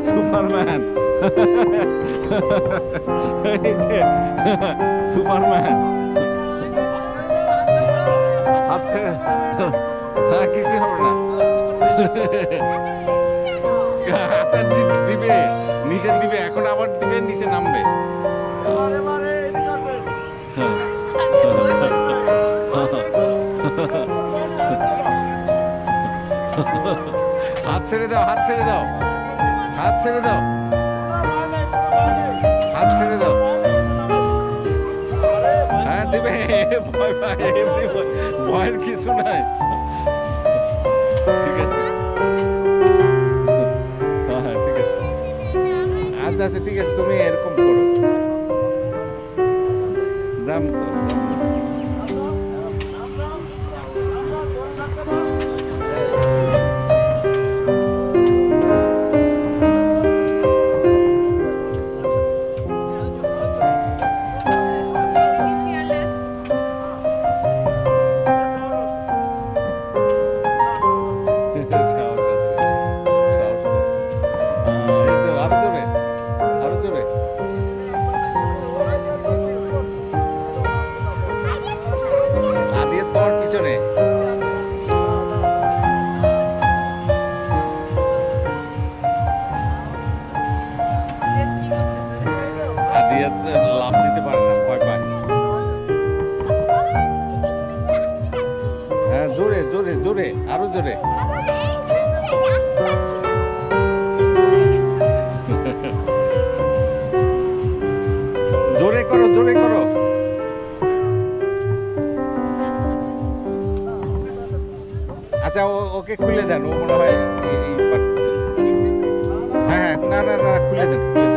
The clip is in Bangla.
সুপারম্যান। সুপারম্যান। আচ্ছা, হ্যাঁ কিছু হবে না। আচ্ছা দিবে, নিচে দিবে, এখন আবার দিবে, নিচে নামবে। হাত ছেড়ে দাও, হাত ছেড়ে দাও, হাত ছেড়ে দাও, হাত ছেড়ে দাও। হ্যাঁ দিবে, ভয় পায়, এমনি ভয়ের কিছু নাই। ঠিক আছে, হ্যাঁ ঠিক আছে। আচ্ছা আচ্ছা ঠিক আছে, তুমি এরকম করো, দাম পিছনে লাভ দিতে পারে না, ভয় পায়। হ্যাঁ জোরে জোরে জোরে, আরো জোরে। জোরে করো, জোরে করো। আচ্ছা ওকে খুলে দেন, ও মনে হয় হ্যাঁ হ্যাঁ, না না না, খুলে দেন, খুলে দেন।